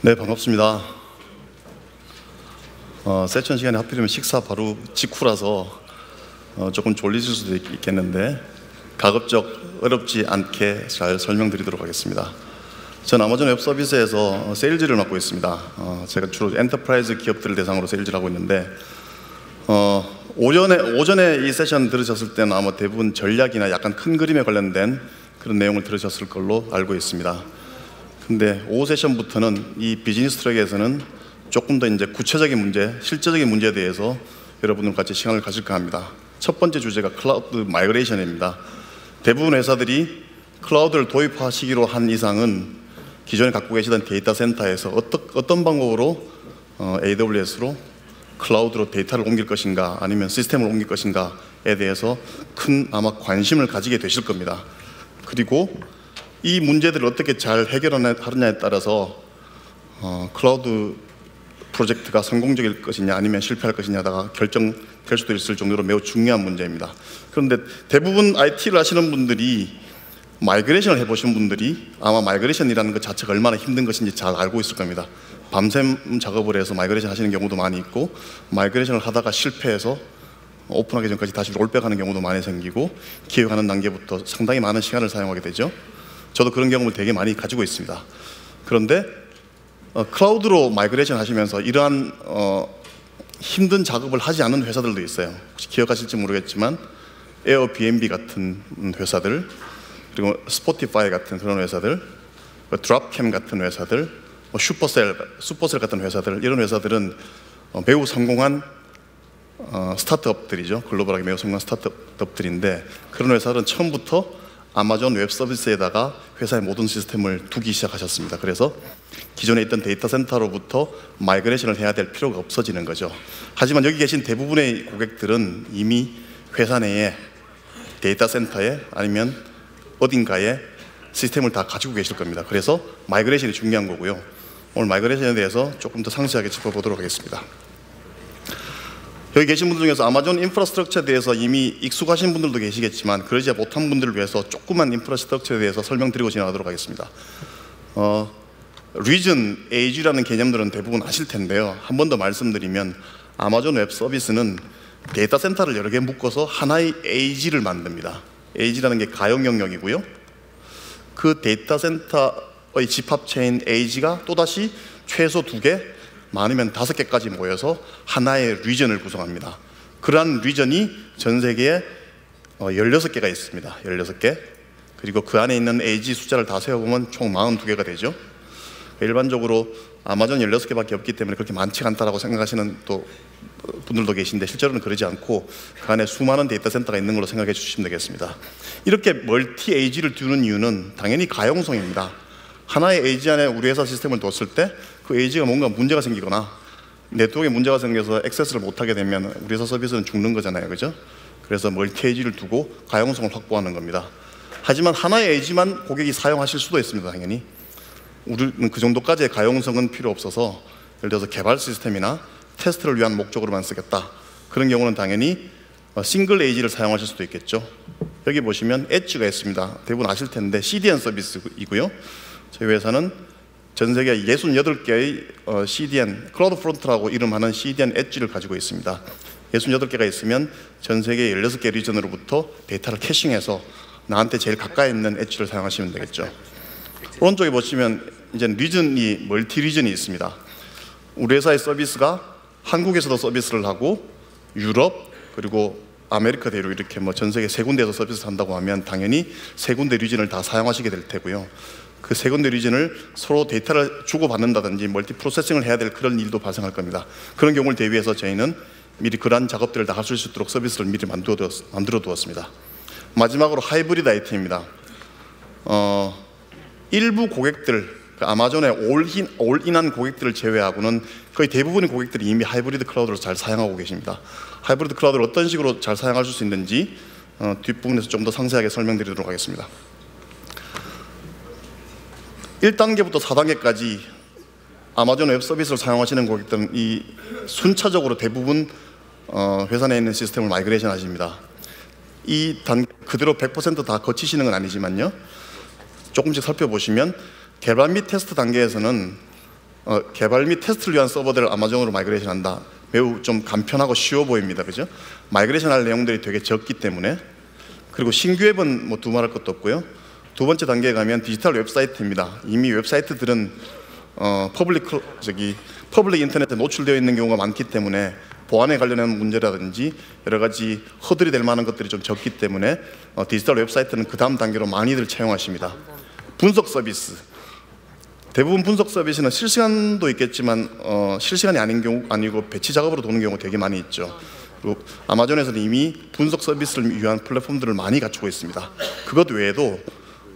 네, 반갑습니다. 세션 시간에 하필이면 식사 바로 직후라서 조금 졸리실 수도 있겠는데 가급적 어렵지 않게 잘 설명드리도록 하겠습니다. 저는 아마존 웹 서비스에서 세일즈를 맡고 있습니다. 제가 주로 엔터프라이즈 기업들을 대상으로 세일즈를 하고 있는데 오전에 이 세션 들으셨을 때는 아마 대부분 전략이나 약간 큰 그림에 관련된 그런 내용을 들으셨을 걸로 알고 있습니다. 근데 오후 세션부터는 이 비즈니스 트랙에서는 조금 더 이제 구체적인 문제, 실제적인 문제에 대해서 여러분들과 같이 시간을 가질까 합니다. 첫 번째 주제가 클라우드 마이그레이션입니다. 대부분 회사들이 클라우드를 도입하시기로 한 이상은 기존에 갖고 계시던 데이터 센터에서 어떤 방법으로 AWS로 클라우드로 데이터를 옮길 것인가 아니면 시스템을 옮길 것인가에 대해서 큰 아마 관심을 가지게 되실 겁니다. 그리고 이 문제들을 어떻게 잘 해결하느냐에 따라서 클라우드 프로젝트가 성공적일 것이냐 아니면 실패할 것이냐가 결정될 수도 있을 정도로 매우 중요한 문제입니다. 그런데 대부분 IT를 하시는 분들이 마이그레이션을 해보신 분들이 아마 마이그레이션이라는 것 자체가 얼마나 힘든 것인지 잘 알고 있을 겁니다. 밤샘 작업을 해서 마이그레이션 하시는 경우도 많이 있고 마이그레이션을 하다가 실패해서 오픈하기 전까지 다시 롤백하는 경우도 많이 생기고 기획하는 단계부터 상당히 많은 시간을 사용하게 되죠. 저도 그런 경험을 되게 많이 가지고 있습니다. 그런데 클라우드로 마이그레이션 하시면서 이러한 힘든 작업을 하지 않는 회사들도 있어요. 혹시 기억하실지 모르겠지만 에어비앤비 같은 회사들, 그리고 스포티파이 같은 그런 회사들, 드랍캠 같은 회사들, 슈퍼셀 같은 회사들, 이런 회사들은 매우 성공한 스타트업들이죠. 글로벌하게 매우 성공한 스타트업들인데 그런 회사들은 처음부터 아마존 웹 서비스에다가 회사의 모든 시스템을 두기 시작하셨습니다. 그래서 기존에 있던 데이터 센터로부터 마이그레이션을 해야 될 필요가 없어지는 거죠. 하지만 여기 계신 대부분의 고객들은 이미 회사 내에 데이터 센터에 아니면 어딘가에 시스템을 다 가지고 계실 겁니다. 그래서 마이그레이션이 중요한 거고요. 오늘 마이그레이션에 대해서 조금 더 상세하게 짚어보도록 하겠습니다. 여기 계신 분들 중에서 아마존 인프라스트럭처에 대해서 이미 익숙하신 분들도 계시겠지만 그러지 못한 분들을 위해서 조그만 인프라스트럭처에 대해서 설명드리고 지나가도록 하겠습니다. 리전, 에이지라는 개념들은 대부분 아실 텐데요. 한 번 더 말씀드리면 아마존 웹 서비스는 데이터 센터를 여러 개 묶어서 하나의 에이지를 만듭니다. 에이지라는 게 가용 영역이고요. 그 데이터 센터의 집합체인 에이지가 또다시 최소 2개, 많으면 5개까지 모여서 하나의 리전을 구성합니다. 그러한 리전이 전 세계에 16개가 있습니다. 16개. 그리고 그 안에 있는 에이지 숫자를 다 세어보면 총 42개가 되죠. 일반적으로 아마존 16개밖에 없기 때문에 그렇게 많지 않다라고 생각하시는 또 분들도 계신데 실제로는 그러지 않고 그 안에 수많은 데이터 센터가 있는 걸로 생각해 주시면 되겠습니다. 이렇게 멀티 에이지를 두는 이유는 당연히 가용성입니다. 하나의 에이지 안에 우리 회사 시스템을 뒀을 때 그 에이지가 뭔가 문제가 생기거나 네트워크에 문제가 생겨서 액세스를 못하게 되면 우리 회사 서비스는 죽는 거잖아요, 그죠? 그래서 멀티 에이지를 두고 가용성을 확보하는 겁니다. 하지만 하나의 에이지만 고객이 사용하실 수도 있습니다, 당연히. 우리는 그 정도까지의 가용성은 필요 없어서 예를 들어서 개발 시스템이나 테스트를 위한 목적으로만 쓰겠다. 그런 경우는 당연히 싱글 에이지를 사용하실 수도 있겠죠. 여기 보시면 엣지가 있습니다. 대부분 아실 텐데 CDN 서비스이고요. 저희 회사는 전 세계 68개의 CDN, 클라우드 프론트라고 이름하는 CDN 엣지를 가지고 있습니다. 68개가 있으면 전 세계 16개 리전으로부터 데이터를 캐싱해서 나한테 제일 가까이 있는 엣지를 사용하시면 되겠죠. 오른쪽에 보시면 이제 리전이 멀티 리전이 있습니다. 우리 회사의 서비스가 한국에서도 서비스를 하고 유럽 그리고 아메리카 대로 이렇게 전 세계 3군데에서 서비스를 한다고 하면 당연히 3군데 리전을 다 사용하시게 될 테고요. 그 3군데 리전을 서로 데이터를 주고받는다든지 멀티 프로세싱을 해야 될 그런 일도 발생할 겁니다. 그런 경우를 대비해서 저희는 미리 그러한 작업들을 다 할 수 있도록 서비스를 미리 만들어 두었습니다. 마지막으로 하이브리드 아이템입니다. 일부 고객들, 아마존의 올인한 고객들을 제외하고는 거의 대부분의 고객들이 이미 하이브리드 클라우드를 잘 사용하고 계십니다. 하이브리드 클라우드를 어떤 식으로 잘 사용하실 수 있는지 뒷부분에서 좀 더 상세하게 설명드리도록 하겠습니다. 1단계부터 4단계까지 아마존 웹 서비스를 사용하시는 고객들은 이 순차적으로 대부분 회사 내에 있는 시스템을 마이그레이션 하십니다. 이 단계 그대로 100% 다 거치시는 건 아니지만요. 조금씩 살펴보시면 개발 및 테스트 단계에서는 개발 및 테스트를 위한 서버들을 아마존으로 마이그레이션 한다. 매우 좀 간편하고 쉬워 보입니다. 그죠? 마이그레이션 할 내용들이 되게 적기 때문에. 그리고 신규 앱은 뭐 두말할 것도 없고요. 두 번째 단계에 가면 디지털 웹사이트입니다. 이미 웹사이트들은 퍼블릭 인터넷에 노출되어 있는 경우가 많기 때문에 보안에 관련한 문제라든지 여러 가지 허들이 될 만한 것들이 좀 적기 때문에 디지털 웹사이트는 그 다음 단계로 많이들 차용하십니다. 분석 서비스. 대부분 분석 서비스는 실시간도 있겠지만 실시간이 아닌 경우 아니고 배치 작업으로 도는 경우가 되게 많이 있죠. 그리고 아마존에서는 이미 분석 서비스를 위한 플랫폼들을 많이 갖추고 있습니다. 그것 외에도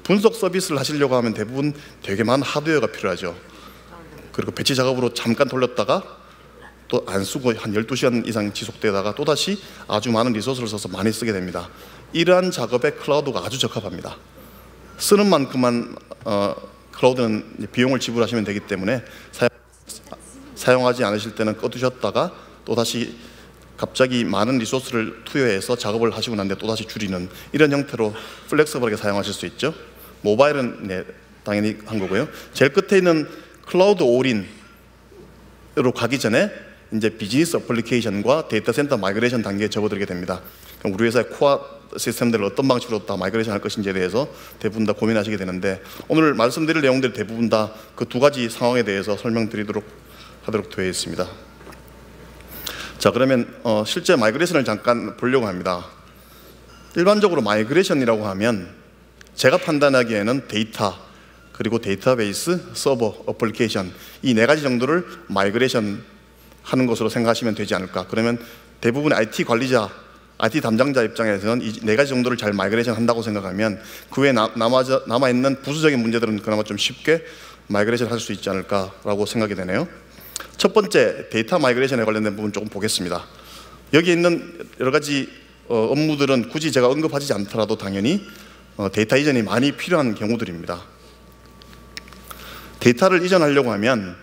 분석 서비스를 하시려고 하면 대부분 되게 많은 하드웨어가 필요하죠. 그리고 배치 작업으로 잠깐 돌렸다가 또 안 쓰고 한 12시간 이상 지속되다가 또다시 아주 많은 리소스를 써서 많이 쓰게 됩니다. 이러한 작업에 클라우드가 아주 적합합니다. 쓰는 만큼만 클라우드는 비용을 지불하시면 되기 때문에 사용하지 않으실 때는 꺼두셨다가 또다시 갑자기 많은 리소스를 투여해서 작업을 하시고 난 뒤에 또다시 줄이는 이런 형태로 플렉서블하게 사용하실 수 있죠. 모바일은 당연히 한 거고요. 제일 끝에 있는 클라우드 올인으로 가기 전에 이제 비즈니스 어플리케이션과 데이터 센터 마이그레이션 단계에 접어들게 됩니다. 우리 회사의 코어 시스템들을 어떤 방식으로 다 마이그레이션 할 것인지에 대해서 대부분 다 고민하시게 되는데 오늘 말씀드릴 내용들이 대부분 다 그 두 가지 상황에 대해서 설명드리도록 하도록 되어 있습니다. 자, 그러면 실제 마이그레이션을 잠깐 보려고 합니다. 일반적으로 마이그레이션이라고 하면 제가 판단하기에는 데이터 그리고 데이터베이스, 서버, 어플리케이션 이 네 가지 정도를 마이그레이션 하는 것으로 생각하시면 되지 않을까. 그러면 대부분 IT 관리자, IT 담당자 입장에서는 이 네 가지 정도를 잘 마이그레이션 한다고 생각하면 그 외에 남아있는 부수적인 문제들은 그나마 좀 쉽게 마이그레이션 할 수 있지 않을까라고 생각이 되네요. 첫 번째, 데이터 마이그레이션에 관련된 부분 조금 보겠습니다. 여기 있는 여러 가지 업무들은 굳이 제가 언급하지 않더라도 당연히 데이터 이전이 많이 필요한 경우들입니다. 데이터를 이전하려고 하면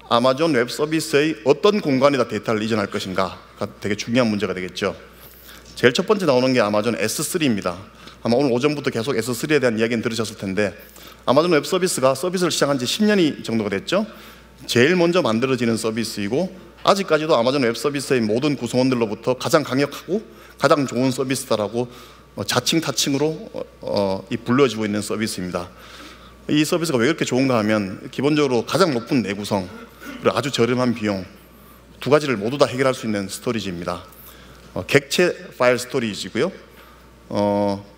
아마존 웹 서비스의 어떤 공간에다 데이터를 이전할 것인가가 되게 중요한 문제가 되겠죠. 제일 첫 번째 나오는 게 아마존 S3입니다. 아마 오늘 오전부터 계속 S3에 대한 이야기는 들으셨을 텐데 아마존 웹 서비스가 서비스를 시작한 지 10년이 정도가 됐죠. 제일 먼저 만들어지는 서비스이고 아직까지도 아마존 웹 서비스의 모든 구성원들로부터 가장 강력하고 가장 좋은 서비스다라고 자칭 타칭으로 불려지고 있는 서비스입니다. 이 서비스가 왜 그렇게 좋은가 하면 기본적으로 가장 높은 내구성 그리고 아주 저렴한 비용 두 가지를 모두 다 해결할 수 있는 스토리지입니다. 객체 파일 스토리지고요.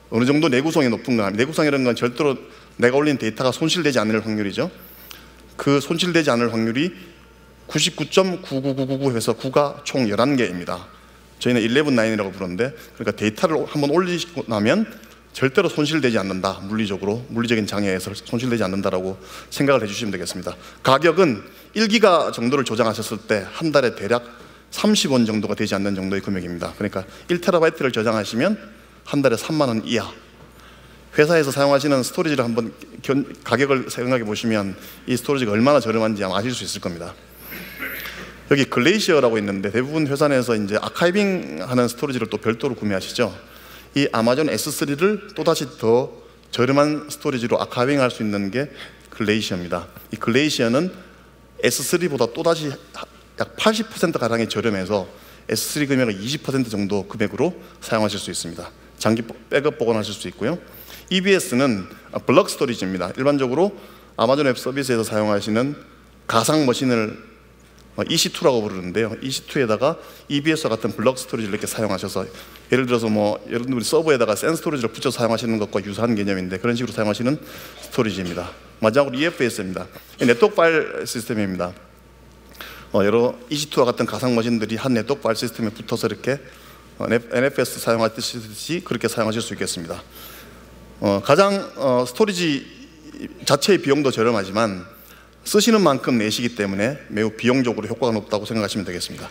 어느 정도 내구성이 높은가 하면 내구성이라는 건 절대로 내가 올린 데이터가 손실되지 않을 확률이죠. 그 손실되지 않을 확률이 99.99999 해서 9가 총 11개입니다. 저희는 11.9이라고 부르는데 그러니까 데이터를 한번 올리고 나면 절대로 손실되지 않는다. 물리적인 장애에서 손실되지 않는다라고 생각을 해주시면 되겠습니다. 가격은 1기가 정도를 저장하셨을 때 한 달에 대략 30원 정도가 되지 않는 정도의 금액입니다. 그러니까 1TB를 저장하시면 한 달에 3만 원 이하. 회사에서 사용하시는 스토리지를 한번 가격을 생각해 보시면 이 스토리지가 얼마나 저렴한지 아마 아실 수 있을 겁니다. 여기 글레이시어라고 있는데 대부분 회사 내에서 이제 아카이빙 하는 스토리지를 또 별도로 구매하시죠. 이 아마존 S3를 또다시 더 저렴한 스토리지로 아카이빙 할 수 있는 게 글레이시어입니다. 이 글레이시어는 S3보다 또다시 약 80%가량이 저렴해서 S3 금액의 20% 정도 금액으로 사용하실 수 있습니다. 장기 백업 보관하실 수 있고요. EBS는 블럭 스토리지입니다. 일반적으로 아마존 웹 서비스에서 사용하시는 가상 머신을 EC2라고 부르는데요. EC2에다가 EBS와 같은 블럭 스토리지를 이렇게 사용하셔서 예를 들어서 여러분들이 서버에다가 센 스토리지를 붙여 사용하시는 것과 유사한 개념인데 그런 식으로 사용하시는 스토리지입니다. 마지막으로 EFS입니다. 네트워크 파일 시스템입니다. 여러 EC2와 같은 가상 머신들이 한 네트워크 파일 시스템에 붙어서 이렇게 NFS 사용하듯이 그렇게 사용하실 수 있겠습니다. 가장 스토리지 자체의 비용도 저렴하지만 쓰시는 만큼 내시기 때문에 매우 비용적으로 효과가 높다고 생각하시면 되겠습니다.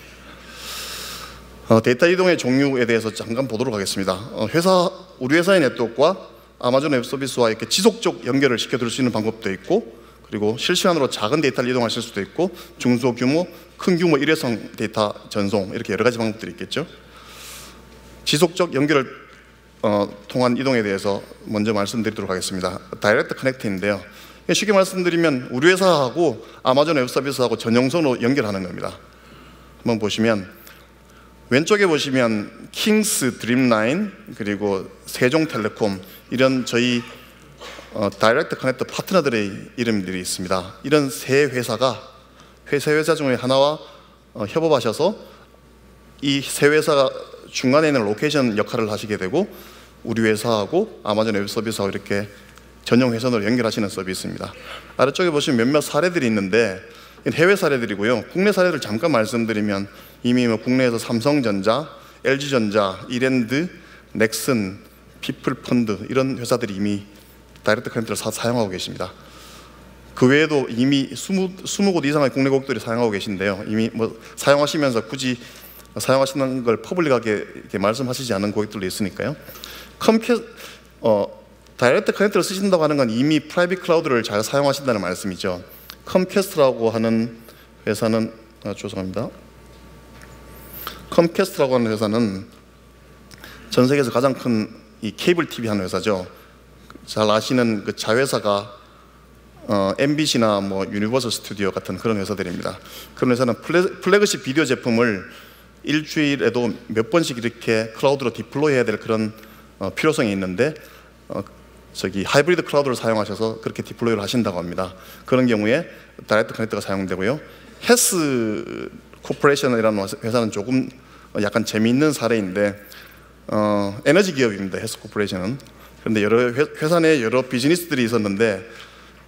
데이터 이동의 종류에 대해서 잠깐 보도록 하겠습니다. 우리 회사의 네트워크와 아마존 웹 서비스와 이렇게 지속적 연결을 시켜둘 수 있는 방법도 있고 그리고 실시간으로 작은 데이터를 이동하실 수도 있고 중소규모, 큰 규모 일회성 데이터 전송 이렇게 여러 가지 방법들이 있겠죠. 지속적 연결을 통한 이동에 대해서 먼저 말씀드리도록 하겠습니다. 다이렉트 커넥트인데요. 쉽게 말씀드리면 우리 회사하고 아마존 웹 서비스하고 전용선으로 연결하는 겁니다. 한번 보시면 왼쪽에 보시면 킹스 드림라인 그리고 세종텔레콤 이런 저희 다이렉트 커넥터 파트너들의 이름들이 있습니다. 이런 세 회사가 세 회사 중에 하나와 협업하셔서 이 세 회사가 중간에 있는 로케이션 역할을 하시게 되고 우리 회사하고 아마존 웹 서비스하고 이렇게 전용 회선으로 연결하시는 서비스입니다. 아래쪽에 보시면 몇몇 사례들이 있는데 해외 사례들이고요. 국내 사례를 잠깐 말씀드리면 이미 국내에서 삼성전자, LG전자, 이랜드, 넥슨, 피플펀드 이런 회사들이 이미 다이렉트 커넥터를 사용하고 계십니다. 그 외에도 이미 20곳 이상의 국내 고객들이 사용하고 계신데요. 이미 사용하시면서 굳이 사용하시는 걸 퍼블릭하게 이렇게 말씀하시지 않은 고객들도 있으니까요. 다이렉트 커넥터를 쓰신다고 하는 건 이미 프라이빗 클라우드를 잘 사용하신다는 말씀이죠. 컴캐스트라고 하는 회사는 죄송합니다. 컴캐스트라고 하는 회사는 전 세계에서 가장 큰 이 케이블 TV 하는 회사죠. 잘 아시는 그 자회사가 MBC나 유니버설 스튜디오 같은 그런 회사들입니다. 그런 회사는 플래그십 비디오 제품을 일주일에도 몇 번씩 이렇게 클라우드로 디플로이해야 될 그런 필요성이 있는데 하이브리드 클라우드를 사용하셔서 그렇게 디플로이를 하신다고 합니다. 그런 경우에 다이렉트 커넥터가 사용되고요. 헤스 코퍼레이션이라는 회사는 조금 약간 재미있는 사례인데 에너지 기업입니다. 헤스 코퍼레이션은. 그런데 여러 회사 내에 여러 비즈니스들이 있었는데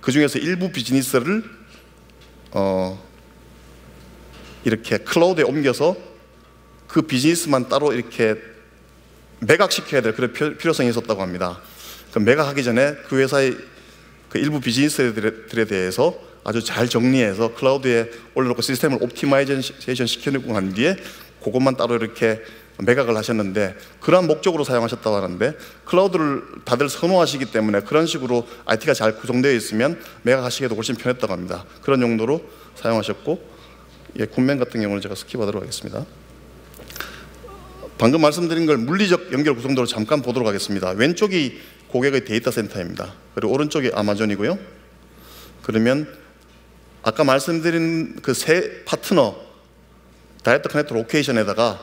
그 중에서 일부 비즈니스를 이렇게 클라우드에 옮겨서 그 비즈니스만 따로 이렇게 매각시켜야 될 그런 필요성이 있었다고 합니다. 그 매각하기 전에 그 회사의 그 일부 비즈니스들에 대해서 아주 잘 정리해서 클라우드에 올려놓고 시스템을 옵티마이제이션 시켜놓고 난 뒤에 그것만 따로 이렇게 매각을 하셨는데 그러한 목적으로 사용하셨다고 하는데 클라우드를 다들 선호하시기 때문에 그런 식으로 IT가 잘 구성되어 있으면 매각하시기에도 훨씬 편했다고 합니다. 그런 용도로 사용하셨고 굿맨 같은 경우는 제가 스킵하도록 하겠습니다. 방금 말씀드린 걸 물리적 연결 구성도로 잠깐 보도록 하겠습니다. 왼쪽이 고객의 데이터 센터입니다. 그리고 오른쪽이 아마존이고요. 그러면 아까 말씀드린 그 세 파트너 다이렉트 커넥터 로케이션에다가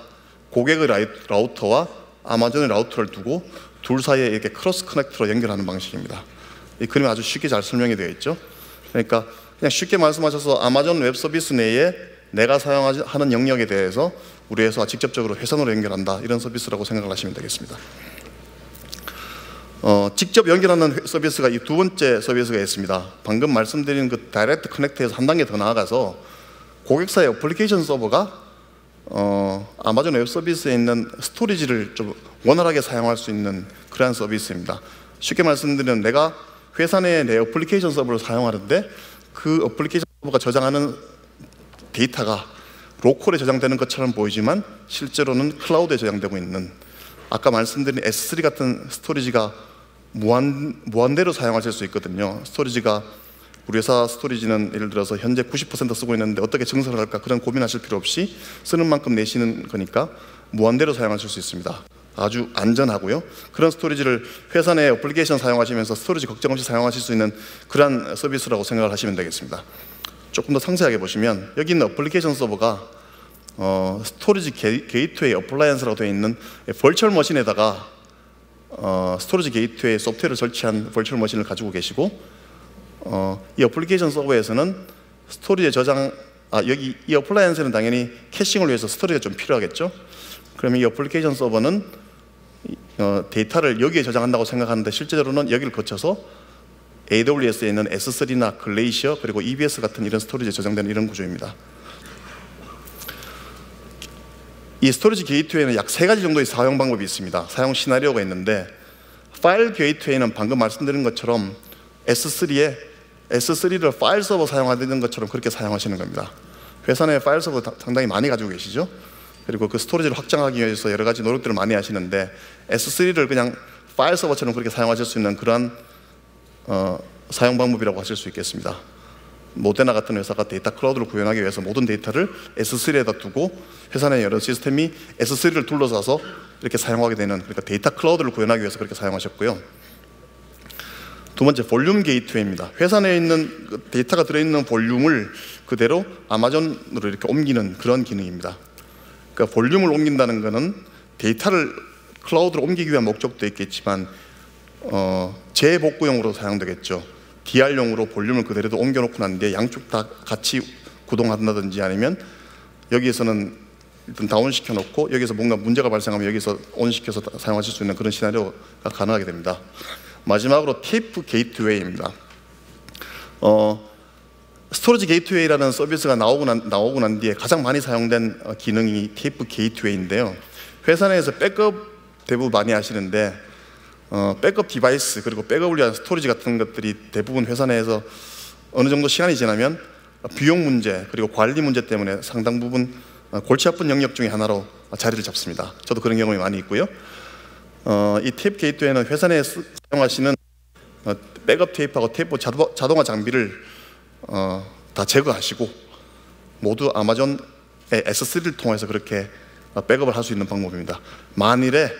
고객의 라우터와 아마존의 라우터를 두고 둘 사이에 이렇게 크로스 커넥터로 연결하는 방식입니다. 이 그림이 아주 쉽게 잘 설명이 되어 있죠. 그러니까 그냥 쉽게 말씀하셔서 아마존 웹 서비스 내에 내가 사용하는 영역에 대해서 우리 회사와 직접적으로 회선으로 연결한다 이런 서비스라고 생각을 하시면 되겠습니다. 직접 연결하는 서비스가 이 두 번째 서비스가 있습니다. 방금 말씀드린 그 다이렉트 커넥터에서 한 단계 더 나아가서 고객사의 어플리케이션 서버가 아마존 웹 서비스에 있는 스토리지를 좀 원활하게 사용할 수 있는 그러한 서비스입니다. 쉽게 말씀드리면 내가 회사 내에 내 어플리케이션 서버를 사용하는데 그 어플리케이션 서버가 저장하는 데이터가 로컬에 저장되는 것처럼 보이지만 실제로는 클라우드에 저장되고 있는 아까 말씀드린 S3 같은 스토리지가 무한대로 사용하실 수 있거든요. 스토리지가 우리 회사 스토리지는 예를 들어서 현재 90% 쓰고 있는데 어떻게 증설을 할까 그런 고민하실 필요 없이 쓰는 만큼 내시는 거니까 무한대로 사용하실 수 있습니다. 아주 안전하고요. 그런 스토리지를 회사 내 어플리케이션 사용하시면서 스토리지 걱정 없이 사용하실 수 있는 그런 서비스라고 생각을 하시면 되겠습니다. 조금 더 상세하게 보시면 여기 있는 어플리케이션 서버가 스토리지 게이트웨이 어플라이언스라고 되어 있는 버추얼 머신에다가 스토리지 게이트웨이 소프트웨어를 설치한 버추얼 머신을 가지고 계시고 이 어플리케이션 서버에서는 스토리지에 여기 이 어플라이언스는 당연히 캐싱을 위해서 스토리지가 좀 필요하겠죠. 그러면 이 어플리케이션 서버는 데이터를 여기에 저장한다고 생각하는데 실제로는 여기를 거쳐서 AWS에 있는 S3나 글레이시어 그리고 EBS 같은 이런 스토리지에 저장되는 이런 구조입니다. 이 스토리지 게이트웨이는 약 3가지 정도의 사용 방법이 있습니다. 사용 시나리오가 있는데 파일 게이트웨이는 방금 말씀드린 것처럼 S3를 파일 서버 사용하는 것처럼 그렇게 사용하시는 겁니다. 회사 내 파일 서버 상당히 많이 가지고 계시죠. 그리고 그 스토리지를 확장하기 위해서 여러 가지 노력들을 많이 하시는데 S3를 그냥 파일 서버처럼 그렇게 사용하실 수 있는 그런 사용 방법이라고 하실 수 있겠습니다. 모데나 같은 회사가 데이터 클라우드를 구현하기 위해서 모든 데이터를 S3에다 두고 회사 내 여러 시스템이 S3를 둘러싸서 이렇게 사용하게 되는, 그러니까 데이터 클라우드를 구현하기 위해서 그렇게 사용하셨고요. 두 번째, 볼륨 게이트웨이입니다. 회사 내에 있는 데이터가 들어있는 볼륨을 그대로 아마존으로 이렇게 옮기는 그런 기능입니다. 그러니까 볼륨을 옮긴다는 것은 데이터를 클라우드로 옮기기 위한 목적도 있겠지만 재복구용으로 사용되겠죠. DR용으로 볼륨을 그대로 옮겨놓고 난 뒤에 양쪽 다 같이 구동한다든지, 아니면 여기에서는 일단 다운시켜 놓고 여기서 뭔가 문제가 발생하면 여기서 온시켜서 사용하실 수 있는 그런 시나리오가 가능하게 됩니다. 마지막으로 테이프 게이트웨이입니다. 스토리지 게이트웨이라는 서비스가 나오고 난 뒤에 가장 많이 사용된 기능이 테이프 게이트웨이인데요. 회사 내에서 백업 대부분 많이 하시는데 백업 디바이스 그리고 백업을 위한 스토리지 같은 것들이 대부분 회사 내에서 어느 정도 시간이 지나면 비용 문제 그리고 관리 문제 때문에 상당 부분 골치 아픈 영역 중에 하나로 자리를 잡습니다. 저도 그런 경험이 많이 있고요. 이 테이프 게이트웨이는 회사 내에 사용하시는 백업 테이프하고 테이프 자동화 장비를 다 제거하시고 모두 아마존의 S3를 통해서 그렇게 백업을 할 수 있는 방법입니다. 만일에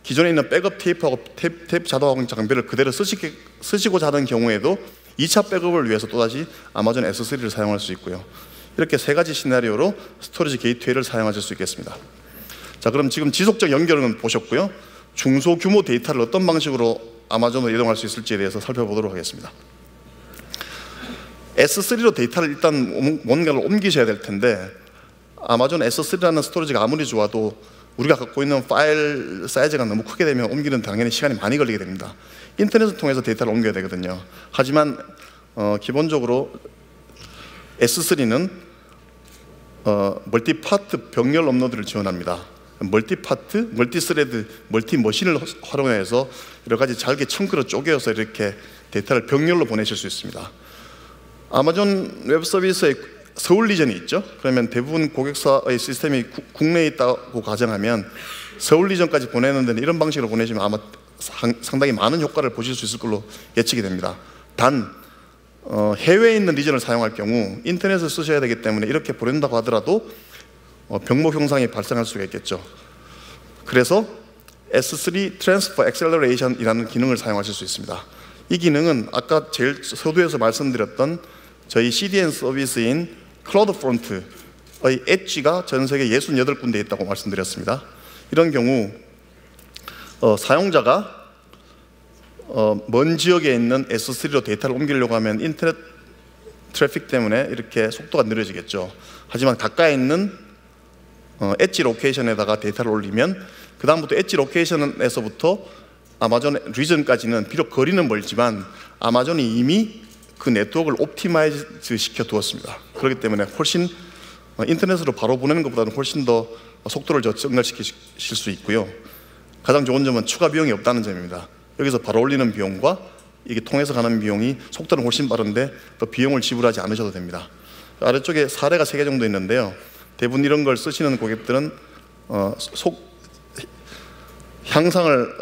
기존에 있는 백업 테이프하고 테이프 자동화 장비를 그대로 쓰시고자 하는 경우에도 2차 백업을 위해서 또다시 아마존 S3를 사용할 수 있고요. 이렇게 세 가지 시나리오로 스토리지 게이트웨이를 사용하실 수 있겠습니다. 자, 그럼 지금 지속적 연결은 보셨고요. 중소규모 데이터를 어떤 방식으로 아마존으로 이동할 수 있을지에 대해서 살펴보도록 하겠습니다. S3로 데이터를 일단 뭔가를 옮기셔야 될 텐데, 아마존 S3라는 스토리지가 아무리 좋아도 우리가 갖고 있는 파일 사이즈가 너무 크게 되면 옮기는 당연히 시간이 많이 걸리게 됩니다. 인터넷을 통해서 데이터를 옮겨야 되거든요. 하지만 기본적으로 S3는 멀티파트 병렬 업로드를 지원합니다. 멀티파트, 멀티스레드, 멀티머신을 활용해서 여러 가지 잘게 청크로 쪼개서 이렇게 데이터를 병렬로 보내실 수 있습니다. 아마존 웹 서비스의 서울 리전이 있죠. 그러면 대부분 고객사의 시스템이 국내에 있다고 가정하면 서울 리전까지 보내는 데는 이런 방식으로 보내시면 아마 상당히 많은 효과를 보실 수 있을 걸로 예측이 됩니다. 단 해외에 있는 리전을 사용할 경우 인터넷을 쓰셔야 되기 때문에 이렇게 보낸다고 하더라도 병목 형상이 발생할 수가 있겠죠. 그래서 S3 Transfer Acceleration이라는 기능을 사용하실 수 있습니다. 이 기능은 아까 제일 서두에서 말씀드렸던 저희 CDN 서비스인 클라우드프론트의 엣지가 전 세계 68군데에 있다고 말씀드렸습니다. 이런 경우 사용자가 먼 지역에 있는 S3로 데이터를 옮기려고 하면 인터넷 트래픽 때문에 이렇게 속도가 느려지겠죠. 하지만 가까이 있는 엣지 로케이션에다가 데이터를 올리면 그 다음부터 엣지 로케이션에서부터 아마존 리전까지는 비록 거리는 멀지만 아마존이 이미 그 네트워크를 옵티마이즈 시켜 두었습니다. 그렇기 때문에 훨씬 인터넷으로 바로 보내는 것보다는 훨씬 더 속도를 증가시키실 수 있고요. 가장 좋은 점은 추가 비용이 없다는 점입니다. 여기서 바로 올리는 비용과 이게 통해서 가는 비용이 속도는 훨씬 빠른데 또 비용을 지불하지 않으셔도 됩니다. 아래쪽에 사례가 3개 정도 있는데요. 대부분 이런 걸 쓰시는 고객들은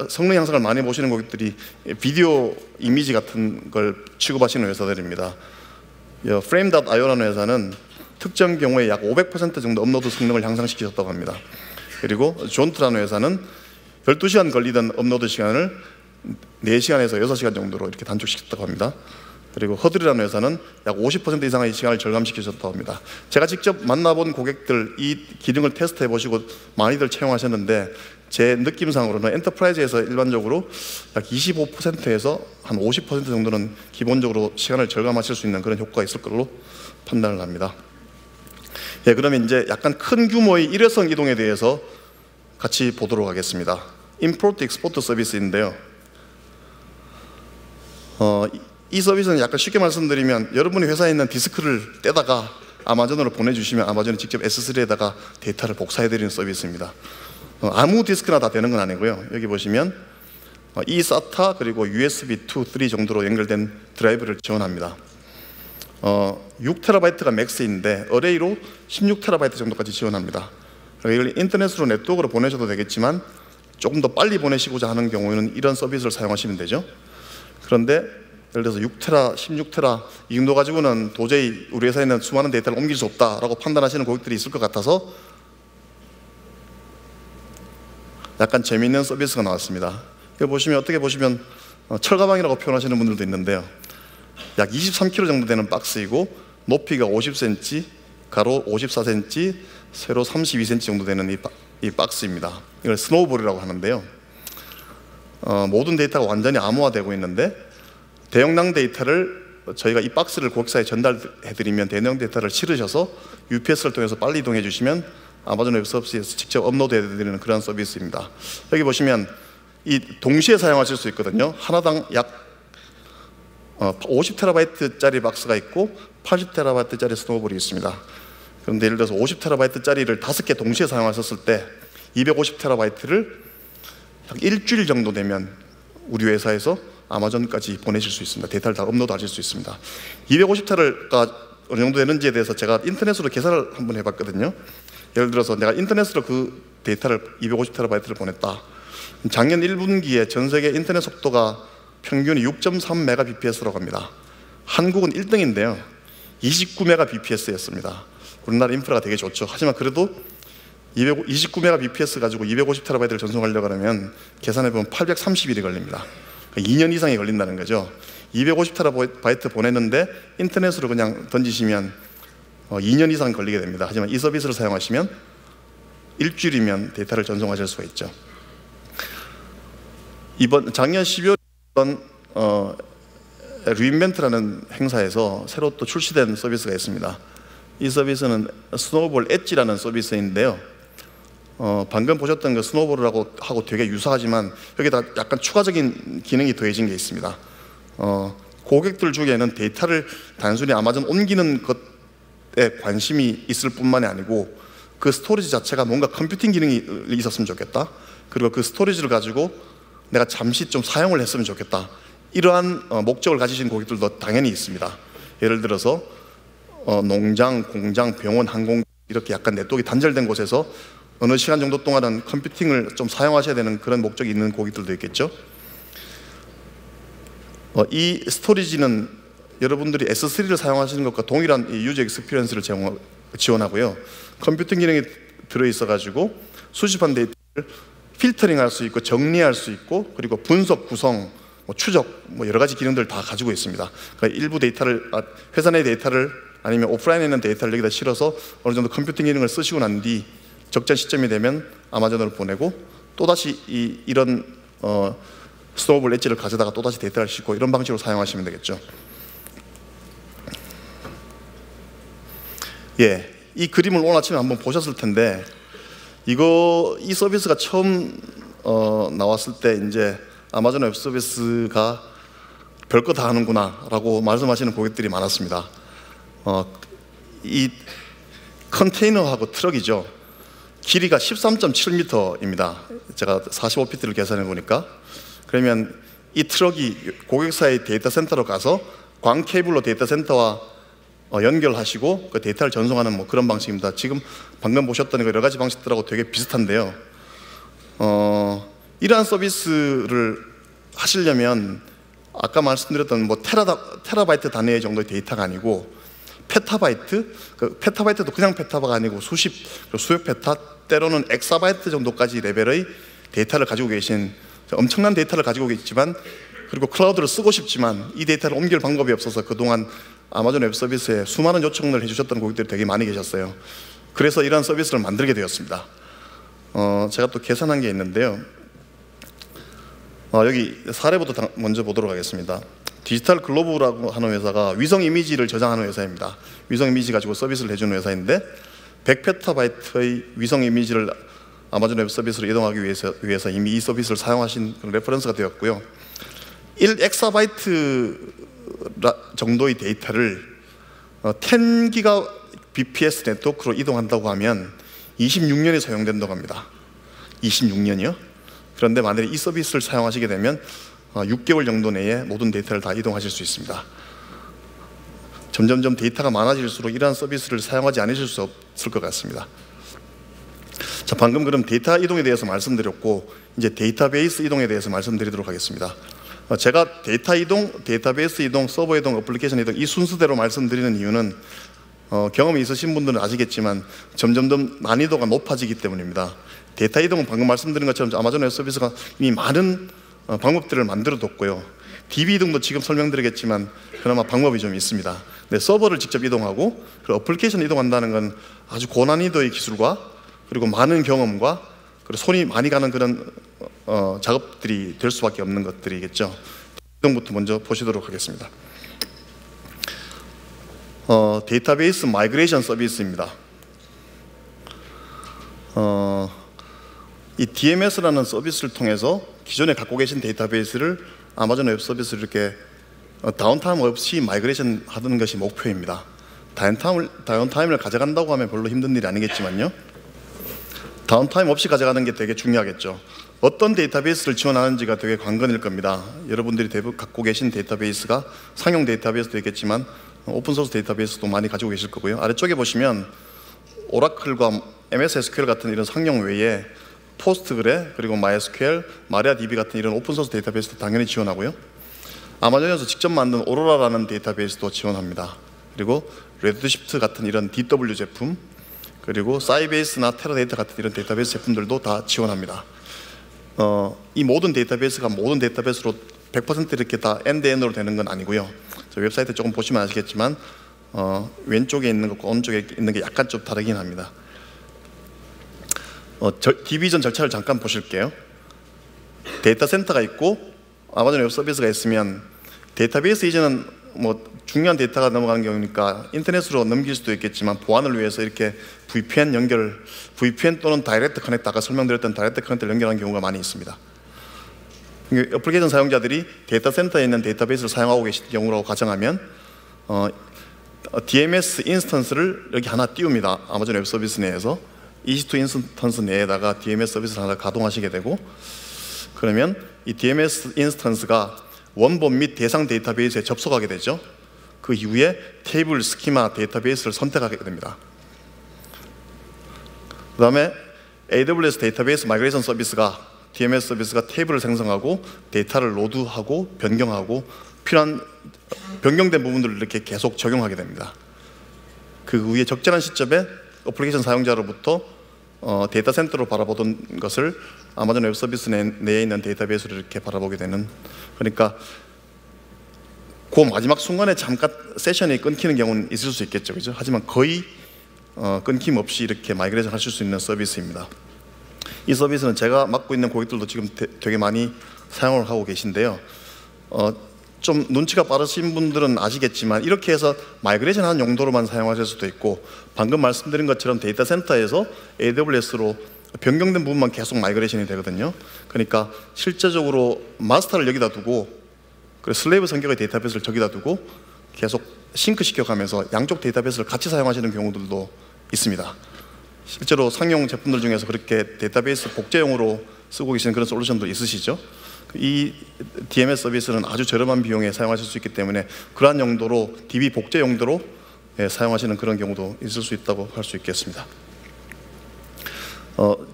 성능 향상을 많이 보시는 고객들이 비디오 이미지 같은 걸 취급하시는 회사들입니다. Frame.io라는 회사는 특정 경우에 약 500% 정도 업로드 성능을 향상시키셨다고 합니다. 그리고 존트라는 회사는 12시간 걸리던 업로드 시간을 4시간에서 6시간 정도로 이렇게 단축시켰다고 합니다. 그리고 허들이라는 회사는 약 50% 이상의 시간을 절감시키셨다고 합니다. 제가 직접 만나본 고객들 이 기능을 테스트해 보시고 많이들 채용하셨는데 제 느낌상으로는 엔터프라이즈에서 일반적으로 약 25%에서 한 50% 정도는 기본적으로 시간을 절감하실 수 있는 그런 효과가 있을 걸로 판단을 합니다. 예, 그러면 이제 약간 큰 규모의 일회성 이동에 대해서 같이 보도록 하겠습니다. 임포트 익스포트 서비스인데요. 이 서비스는 약간 쉽게 말씀드리면 여러분이 회사에 있는 디스크를 떼다가 아마존으로 보내주시면 아마존이 직접 S3에다가 데이터를 복사해드리는 서비스입니다. 아무 디스크나 다 되는 건 아니고요. 여기 보시면 eSATA 그리고 USB 2, 3 정도로 연결된 드라이브를 지원합니다. 6TB가 맥스인데 어레이로 16TB 정도까지 지원합니다. 이걸 인터넷으로 네트워크로 보내셔도 되겠지만 조금 더 빨리 보내시고자 하는 경우에는 이런 서비스를 사용하시면 되죠. 그런데 예를 들어서 6TB, 16TB 이 정도 가지고는 도저히 우리 회사에 있는 수많은 데이터를 옮길 수 없다라고 판단하시는 고객들이 있을 것 같아서 약간 재미있는 서비스가 나왔습니다. 이거 보시면 어떻게 보시면 철가방이라고 표현하시는 분들도 있는데요. 약 23kg 정도 되는 박스이고 높이가 50cm, 가로 54cm, 세로 32cm 정도 되는 이 박스입니다. 이걸 스노우볼이라고 하는데요. 모든 데이터가 완전히 암호화되고 있는데 대용량 데이터를 저희가 이 박스를 고객사에 전달해드리면 대용량 데이터를 실으셔서 UPS를 통해서 빨리 이동해 주시면 아마존 웹 서비스에서 직접 업로드해드리는 그런 서비스입니다. 여기 보시면 이 동시에 사용하실 수 있거든요. 하나당 약 50TB짜리 박스가 있고 80TB짜리 스노우볼이 있습니다. 그런데 예를 들어서 50TB짜리를 5개 동시에 사용하셨을 때 250TB를 약 일주일 정도 되면 우리 회사에서 아마존까지 보내실 수 있습니다. 데이터를 다 업로드하실 수 있습니다. 250TB가 어느 정도 되는지에 대해서 제가 인터넷으로 계산을 한번 해봤거든요. 예를 들어서 내가 인터넷으로 그 데이터를 250TB를 보냈다. 작년 1분기에 전 세계 인터넷 속도가 평균이 6.3Mbps라고 합니다. 한국은 1등인데요. 29Mbps였습니다. 우리나라 인프라가 되게 좋죠. 하지만 그래도 29Mbps 가지고 250TB를 전송하려고 하면 계산해보면 830일이 걸립니다. 그러니까 2년 이상이 걸린다는 거죠. 250TB 보냈는데 인터넷으로 그냥 던지시면 2년 이상 걸리게 됩니다. 하지만 이 서비스를 사용하시면 일주일이면 데이터를 전송하실 수가 있죠. 작년 12월 리인벤트라는 행사에서 새로 또 출시된 서비스가 있습니다. 이 서비스는 스노우볼 엣지라는 서비스인데요. 방금 보셨던 그 스노우볼하고 되게 유사하지만 여기다 약간 추가적인 기능이 더해진 게 있습니다. 고객들 중에는 데이터를 단순히 아마존 옮기는 것에 관심이 있을 뿐만이 아니고 그 스토리지 자체가 뭔가 컴퓨팅 기능이 있었으면 좋겠다. 그리고 그 스토리지를 가지고 내가 잠시 좀 사용을 했으면 좋겠다. 이러한 목적을 가지신 고객들도 당연히 있습니다. 예를 들어서 농장, 공장, 병원, 항공 이렇게 약간 네트워크가 단절된 곳에서 어느 시간 정도 동안은 컴퓨팅을 좀 사용하셔야 되는 그런 목적이 있는 고객들도 있겠죠. 이 스토리지는 여러분들이 S3를 사용하시는 것과 동일한 이 유저 익스피리언스를 지원하고요. 컴퓨팅 기능이 들어있어 가지고 수집한 데이터를 필터링할 수 있고 정리할 수 있고 그리고 분석, 구성, 추적 여러 가지 기능들을 다 가지고 있습니다. 그러니까 일부 데이터를 회사 내 데이터를 아니면 오프라인에 있는 데이터를 여기다 실어서 어느 정도 컴퓨팅 기능을 쓰시고 난 뒤 적절 시점이 되면 아마존으로 보내고 또다시 이런 스노우볼 엣지를 가져다가 또다시 데이터를 싣고 이런 방식으로 사용하시면 되겠죠. 예, 이 그림을 오늘 아침에 한번 보셨을 텐데 이 서비스가 처음 나왔을 때 이제 아마존 웹 서비스가 별거 다 하는구나 라고 말씀하시는 고객들이 많았습니다. 이 컨테이너하고 트럭이죠. 길이가 13.7m입니다. 제가 45피트를 계산해 보니까. 그러면 이 트럭이 고객사의 데이터 센터로 가서 광 케이블로 데이터 센터와 연결하시고 그 데이터를 전송하는 그런 방식입니다. 지금 방금 보셨던 여러 가지 방식들하고 되게 비슷한데요. 이러한 서비스를 하시려면 아까 말씀드렸던 테라바이트 단위의 정도의 데이터가 아니고 페타바이트, 페타바이트도 그냥 페타가 아니고 수백 페타, 때로는 엑사바이트 정도까지 레벨의 데이터를 가지고 계신 엄청난 데이터를 가지고 계시지만 그리고 클라우드를 쓰고 싶지만 이 데이터를 옮길 방법이 없어서 그동안 아마존 웹 서비스에 수많은 요청을 해주셨던 고객들이 되게 많이 계셨어요. 그래서 이러한 서비스를 만들게 되었습니다. 제가 또 계산한 게 있는데요. 여기 사례부터 먼저 보도록 하겠습니다. 디지털 글로브라고 하는 회사가 위성 이미지를 저장하는 회사입니다. 위성 이미지 가지고 서비스를 해주는 회사인데 100PB의 위성 이미지를 아마존 웹 서비스로 이동하기 위해서 이미 이 서비스를 사용하신 그런 레퍼런스가 되었고요. 1엑사바이트 정도의 데이터를 10GBps 네트워크로 이동한다고 하면 26년이 소요된다고 합니다. 26년이요? 그런데 만약에 이 서비스를 사용하시게 되면 6개월 정도 내에 모든 데이터를 다 이동하실 수 있습니다. 점점점 데이터가 많아질수록 이러한 서비스를 사용하지 않으실 수 없을 것 같습니다. 자, 방금 그럼 데이터 이동에 대해서 말씀드렸고 이제 데이터베이스 이동에 대해서 말씀드리도록 하겠습니다. 제가 데이터 이동, 데이터베이스 이동, 서버 이동, 어플리케이션 이동 이 순서대로 말씀드리는 이유는 경험이 있으신 분들은 아시겠지만 점점점 난이도가 높아지기 때문입니다. 데이터 이동은 방금 말씀드린 것처럼 아마존 웹 서비스가 이미 많은 방법들을 만들어 뒀고요. DB 이동도 지금 설명드리겠지만 그나마 방법이 좀 있습니다. 근데 서버를 직접 이동하고 그리고 어플리케이션 이동한다는 건 아주 고난이도의 기술과 그리고 많은 경험과 그리고 손이 많이 가는 그런 작업들이 될 수밖에 없는 것들이겠죠. 이동부터 먼저 보시도록 하겠습니다. 데이터베이스 마이그레이션 서비스입니다. 이 DMS라는 서비스를 통해서 기존에 갖고 계신 데이터베이스를 아마존 웹 서비스를 이렇게 다운타임 없이 마이그레이션 하는 것이 목표입니다. 다운타임을 가져간다고 하면 별로 힘든 일이 아니겠지만요. 다운타임 없이 가져가는 게 되게 중요하겠죠. 어떤 데이터베이스를 지원하는지가 되게 관건일 겁니다. 여러분들이 대부분 갖고 계신 데이터베이스가 상용 데이터베이스도 있겠지만 오픈소스 데이터베이스도 많이 가지고 계실 거고요. 아래쪽에 보시면 오라클과 MS SQL 같은 이런 상용 외에 포스트그레 그리고 MySQL, 마리아DB 같은 이런 오픈소스 데이터베이스도 당연히 지원하고요. 아마존에서 직접 만든 오로라라는 데이터베이스도 지원합니다. 그리고 레드시프트 같은 이런 DW 제품, 그리고 사이베이스나 테라데이터 같은 이런 데이터베이스 제품들도 다 지원합니다. 이 모든 데이터베이스가 모든 데이터베이스로 100% 이렇게 다 end-to-end으로 되는 건 아니고요. 저 웹사이트 조금 보시면 아시겠지만 왼쪽에 있는 것과 오른쪽에 있는 게 약간 좀 다르긴 합니다. 디비전 절차를 잠깐 보실게요. 데이터 센터가 있고 아마존 웹 서비스가 있으면 데이터베이스 이전은 뭐 중요한 데이터가 넘어가는 경우니까 인터넷으로 넘길 수도 있겠지만 보안을 위해서 이렇게 VPN 또는 다이렉트 커넥트, 아까 설명드렸던 다이렉트 커넥트를 연결하는 경우가 많이 있습니다. 어플리케이션 사용자들이 데이터 센터에 있는 데이터베이스를 사용하고 계신 경우라고 가정하면 DMS 인스턴스를 여기 하나 띄웁니다. 아마존 웹 서비스 내에서 EC2 인스턴스 내에다가 DMS 서비스를 하나 가동하시게 되고, 그러면 이 DMS 인스턴스가 원본 및 대상 데이터베이스에 접속하게 되죠. 그 이후에 테이블, 스키마, 데이터베이스를 선택하게 됩니다. 그 다음에 AWS 데이터베이스 마이그레이션 서비스가 DMS 서비스가 테이블을 생성하고 데이터를 로드하고 변경하고 필요한 변경된 부분들을 이렇게 계속 적용하게 됩니다. 그 후에 적절한 시점에 어플리케이션 사용자로부터 데이터 센터로 바라보던 것을 아마존 웹 서비스 내에 있는 데이터베이스를 이렇게 바라보게 되는, 그러니까 그 마지막 순간에 잠깐 세션이 끊기는 경우는 있을 수 있겠죠, 그죠? 하지만 거의 끊김 없이 이렇게 마이그레이션 하실 수 있는 서비스입니다. 이 서비스는 제가 맡고 있는 고객들도 지금 되게 많이 사용을 하고 계신데요. 좀 눈치가 빠르신 분들은 아시겠지만 이렇게 해서 마이그레이션 하는 용도로만 사용하실 수도 있고, 방금 말씀드린 것처럼 데이터 센터에서 AWS로 변경된 부분만 계속 마이그레이션이 되거든요. 그러니까 실제적으로 마스터를 여기다 두고 그리고 슬레이브 성격의 데이터베이스를 저기다 두고 계속 싱크 시켜가면서 양쪽 데이터베이스를 같이 사용하시는 경우들도 있습니다. 실제로 상용 제품들 중에서 그렇게 데이터베이스 복제용으로 쓰고 계시는 그런 솔루션도 있으시죠. 이 DMS 서비스는 아주 저렴한 비용에 사용하실 수 있기 때문에 그러한 용도로 DB 복제 용도로 사용하시는 그런 경우도 있을 수 있다고 할 수 있겠습니다.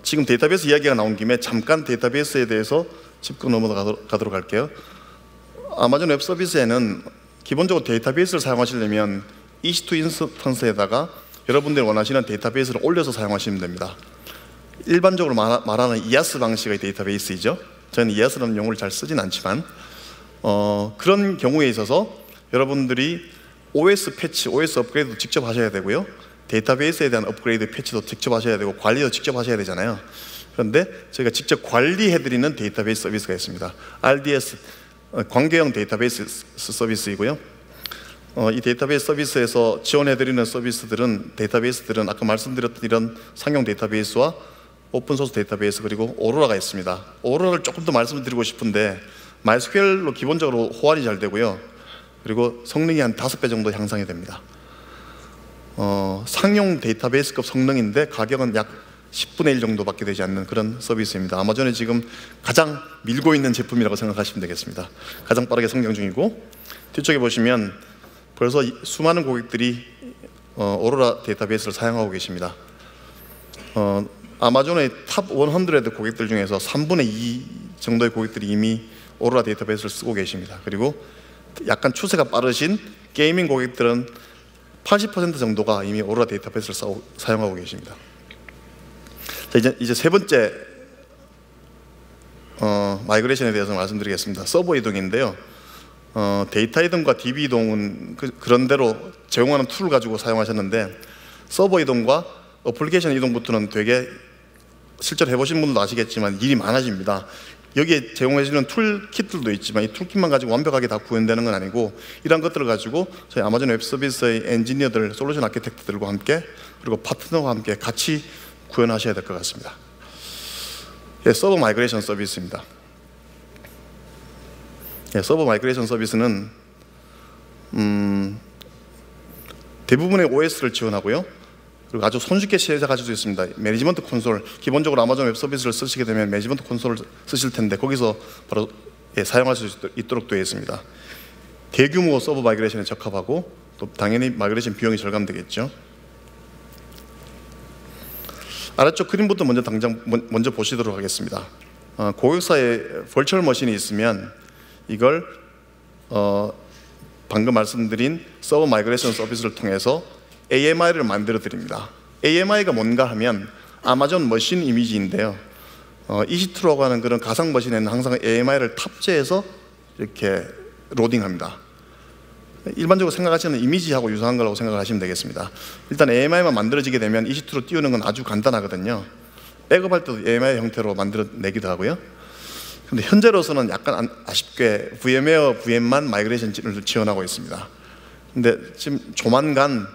지금 데이터베이스 이야기가 나온 김에 잠깐 데이터베이스에 대해서 짚고 넘어가도록 할게요. 아마존 웹 서비스에는 기본적으로 데이터베이스를 사용하시려면 EC2 인스턴스에다가 여러분들이 원하시는 데이터베이스를 올려서 사용하시면 됩니다. 일반적으로 말하는 IaaS 방식의 데이터베이스이죠. 저는 IaaS라는 용어를 잘 쓰진 않지만 그런 경우에 있어서 여러분들이 OS 패치, OS 업그레이드도 직접 하셔야 되고요. 데이터베이스에 대한 업그레이드 패치도 직접 하셔야 되고 관리도 직접 하셔야 되잖아요. 그런데 저희가 직접 관리해드리는 데이터베이스 서비스가 있습니다. RDS, 관계형 데이터베이스 서비스이고요. 이 데이터베이스 서비스에서 지원해드리는 데이터베이스들은 아까 말씀드렸던 이런 상용 데이터베이스와 오픈소스 데이터베이스 그리고 오로라가 있습니다. 오로라를 조금 더 말씀드리고 싶은데 MySQL로 기본적으로 호환이 잘 되고요. 그리고 성능이 한 5배 정도 향상이 됩니다. 상용 데이터베이스급 성능인데 가격은 약 10분의 1 정도밖에 되지 않는 그런 서비스입니다. 아마존에 지금 가장 밀고 있는 제품이라고 생각하시면 되겠습니다. 가장 빠르게 성장 중이고, 뒤쪽에 보시면 벌써 수많은 고객들이 오로라 데이터베이스를 사용하고 계십니다. 아마존의 탑 100 고객들 중에서 3분의 2 정도의 고객들이 이미 오로라 데이터베이스를 쓰고 계십니다. 그리고 약간 추세가 빠르신 게이밍 고객들은 80% 정도가 이미 오로라 데이터베이스를 사용하고 계십니다. 자, 이제 세 번째 마이그레이션에 대해서 말씀드리겠습니다. 서버 이동인데요. 데이터 이동과 DB 이동은 그런 대로 제공하는 툴을 가지고 사용하셨는데, 서버 이동과 어플리케이션 이동부터는 되게 실제로 해보신 분들도 아시겠지만 일이 많아집니다. 여기에 제공해주는 툴킷들도 있지만 이 툴킷만 가지고 완벽하게 다 구현되는 건 아니고, 이러한 것들을 가지고 저희 아마존 웹 서비스의 엔지니어들, 솔루션 아키텍트들과 함께, 그리고 파트너와 함께 같이 구현하셔야 될 것 같습니다. 예, 서버 마이그레이션 서비스입니다. 예, 서버 마이그레이션 서비스는 대부분의 OS를 지원하고요. 그리고 아주 손쉽게 시작하실 수 있습니다. 매니지먼트 콘솔, 기본적으로 아마존 웹 서비스를 쓰시게 되면 매니지먼트 콘솔을 쓰실 텐데 거기서 바로 사용하실 수 있도록 되어 있습니다. 대규모 서버 마이그레이션에 적합하고 또 당연히 마이그레이션 비용이 절감되겠죠. 아래쪽 그림부터 먼저 보시도록 하겠습니다. 고객사에 버추얼 머신이 있으면 이걸 방금 말씀드린 서버 마이그레이션 서비스를 통해서 AMI를 만들어 드립니다. AMI가 뭔가 하면 아마존 머신 이미지인데요. EC2라고 하는 그런 가상 머신에는 항상 AMI를 탑재해서 이렇게 로딩합니다. 일반적으로 생각하시는 이미지하고 유사한 거라고 생각하시면 되겠습니다. 일단 AMI만 만들어지게 되면 EC2로 띄우는 건 아주 간단하거든요. 백업할 때도 AMI 형태로 만들어내기도 하고요. 근데 현재로서는 약간 아쉽게 VM웨어 VM만 마이그레이션을 지원하고 있습니다. 근데 지금 조만간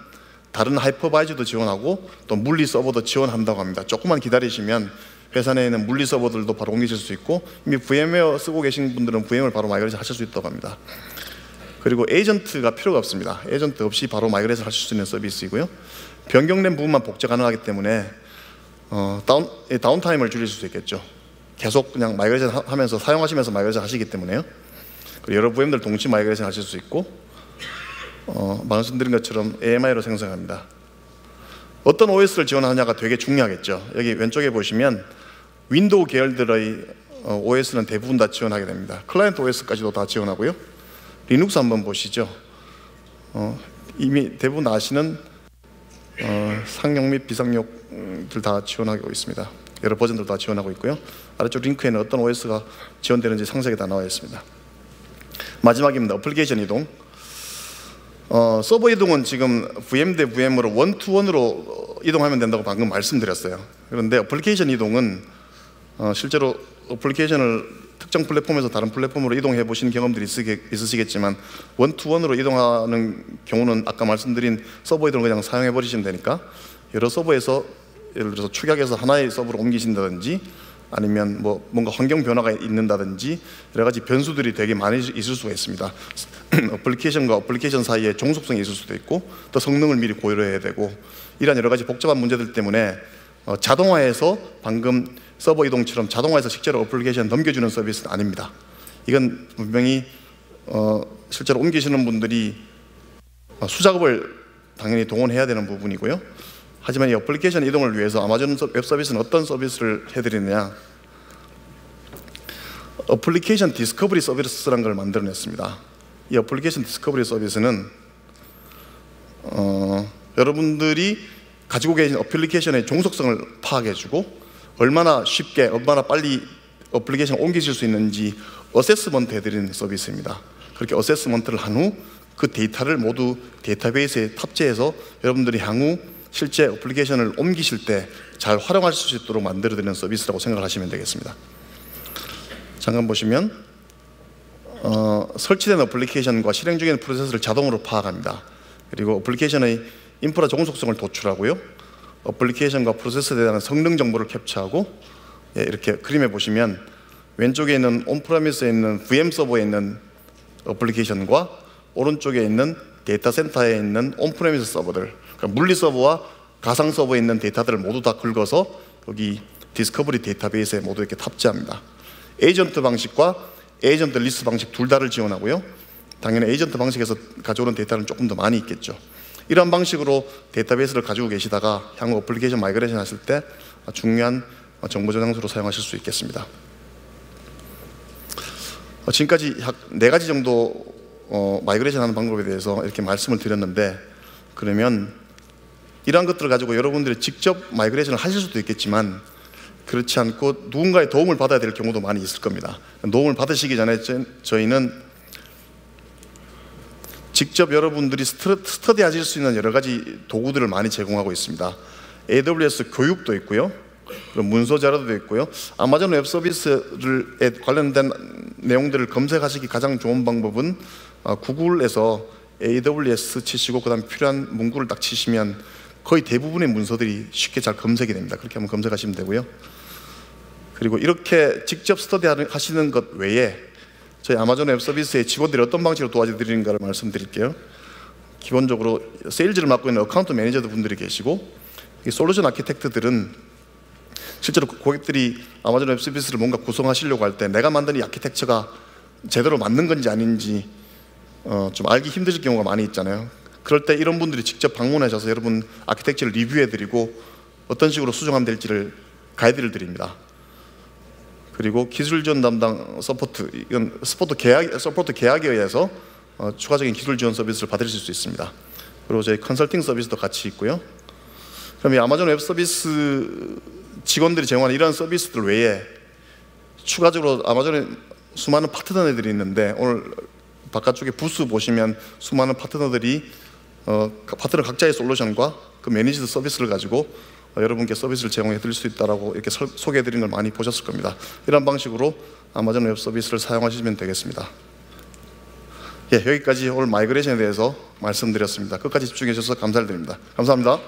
다른 하이퍼바이저도 지원하고 또 물리 서버도 지원한다고 합니다. 조금만 기다리시면 회사 내에 있는 물리 서버들도 바로 옮기실 수 있고, 이미 VM웨어 쓰고 계신 분들은 VM을 바로 마이그레이션 하실 수 있다고 합니다. 그리고 에이전트가 필요가 없습니다. 에이전트 없이 바로 마이그레이션 하실 수 있는 서비스이고요. 변경된 부분만 복제 가능하기 때문에 다운타임을 줄일 수 있겠죠. 계속 그냥 마이그레이션 하면서 사용하시면서 마이그레이션 하시기 때문에요. 그리고 여러 VM들 동시 마이그레이션 하실 수 있고, 말씀드린 것처럼 AMI로 생성합니다. 어떤 OS를 지원하느냐가 되게 중요하겠죠. 여기 왼쪽에 보시면 윈도우 계열들의 OS는 대부분 다 지원하게 됩니다. 클라이언트 OS까지도 다 지원하고요. 리눅스 한번 보시죠. 이미 대부분 아시는 상용 및 비상용들 다 지원하고 있습니다. 여러 버전들 다 지원하고 있고요. 아래쪽 링크에는 어떤 OS가 지원되는지 상세하게 다 나와 있습니다. 마지막입니다. 어플리케이션 이동. 서버 이동은 지금 VM 대 VM으로 원투원으로 이동하면 된다고 방금 말씀드렸어요. 그런데 어플리케이션 이동은 실제로 어플리케이션을 특정 플랫폼에서 다른 플랫폼으로 이동해 보신 경험들이 있으시겠지만, 원투원으로 이동하는 경우는 아까 말씀드린 서버 이동을 그냥 사용해 버리시면 되니까, 여러 서버에서 예를 들어서 축약해서 하나의 서버로 옮기신다든지, 아니면 뭔가 환경 변화가 있는다든지 여러 가지 변수들이 되게 많이 있을 수가 있습니다. 어플리케이션과 어플리케이션 사이에 종속성이 있을 수도 있고, 또 성능을 미리 고려해야 되고, 이러한 여러 가지 복잡한 문제들 때문에 자동화해서 방금 서버 이동처럼 자동화해서 실제로 어플리케이션 넘겨주는 서비스는 아닙니다. 이건 분명히 실제로 옮기시는 분들이 수작업을 당연히 동원해야 되는 부분이고요. 하지만 이 어플리케이션 이동을 위해서 아마존 웹 서비스는 어떤 서비스를 해드리느냐, 어플리케이션 디스커버리 서비스라는 걸 만들어냈습니다. 이 어플리케이션 디스커버리 서비스는 여러분들이 가지고 계신 어플리케이션의 종속성을 파악해주고, 얼마나 쉽게 얼마나 빨리 어플리케이션을 옮기실 수 있는지 어세스먼트 해드리는 서비스입니다. 그렇게 어세스먼트를 한 후 그 데이터를 모두 데이터베이스에 탑재해서 여러분들이 향후 실제 어플리케이션을 옮기실 때 잘 활용하실 수 있도록 만들어드리는 서비스라고 생각하시면 되겠습니다. 잠깐 보시면 설치된 어플리케이션과 실행 중인 프로세스를 자동으로 파악합니다. 그리고 어플리케이션의 인프라 종속성을 도출하고요, 어플리케이션과 프로세스에 대한 성능 정보를 캡처하고, 이렇게 그림에 보시면 왼쪽에 있는 온프레미스에 있는 VM 서버에 있는 어플리케이션과 오른쪽에 있는 데이터 센터에 있는 온프레미스 서버들, 그러니까 물리 서버와 가상 서버에 있는 데이터들을 모두 다 긁어서 여기 디스커버리 데이터베이스에 모두 이렇게 탑재합니다. 에이전트 방식과 에이전트 리스트 방식 둘 다를 지원하고요. 당연히 에이전트 방식에서 가져오는 데이터는 조금 더 많이 있겠죠. 이런 방식으로 데이터베이스를 가지고 계시다가 향후 어플리케이션 마이그레이션 하실 때 중요한 정보 저장소로 사용하실 수 있겠습니다. 지금까지 약 4가지 정도 마이그레이션 하는 방법에 대해서 이렇게 말씀을 드렸는데, 그러면 이러한 것들을 가지고 여러분들이 직접 마이그레이션을 하실 수도 있겠지만 그렇지 않고 누군가의 도움을 받아야 될 경우도 많이 있을 겁니다. 도움을 받으시기 전에 저희는 직접 여러분들이 스터디하실 수 있는 여러 가지 도구들을 많이 제공하고 있습니다. AWS 교육도 있고요. 그리고 문서 자료도 있고요. 아마존 웹 서비스에 관련된 내용들을 검색하시기 가장 좋은 방법은 구글에서 AWS 치시고 그다음에 필요한 문구를 딱 치시면 거의 대부분의 문서들이 쉽게 잘 검색이 됩니다. 그렇게 한번 검색하시면 되고요. 그리고 이렇게 직접 스터디하시는 것 외에 저희 아마존 웹 서비스의 직원들이 어떤 방식으로 도와드리는가를 말씀드릴게요. 기본적으로 세일즈를 맡고 있는 어카운트 매니저들 분들이 계시고, 이 솔루션 아키텍트들은 실제로 고객들이 아마존 웹 서비스를 뭔가 구성하시려고 할 때 내가 만든 이 아키텍처가 제대로 맞는 건지 아닌지 좀 알기 힘드실 경우가 많이 있잖아요. 그럴 때 이런 분들이 직접 방문하셔서 여러분 아키텍처를 리뷰해드리고 어떤 식으로 수정하면 될지를 가이드를 드립니다. 그리고 기술 지원 담당 서포트, 이건 서포트 계약에 의해서 추가적인 기술 지원 서비스를 받으실 수 있습니다. 그리고 저희 컨설팅 서비스도 같이 있고요. 그럼 이 아마존 웹 서비스 직원들이 제공하는 이런 서비스들 외에 추가적으로 아마존에 수많은 파트너들이 있는데, 오늘 바깥쪽에 부스 보시면 수많은 파트너들이 파트너 각자의 솔루션과 그 매니지드 서비스를 가지고 여러분께 서비스를 제공해 드릴 수 있다라고 이렇게 소개해 드린 걸 많이 보셨을 겁니다. 이런 방식으로 아마존 웹 서비스를 사용하시면 되겠습니다. 예, 여기까지 오늘 마이그레이션에 대해서 말씀드렸습니다. 끝까지 집중해 주셔서 감사드립니다. 감사합니다.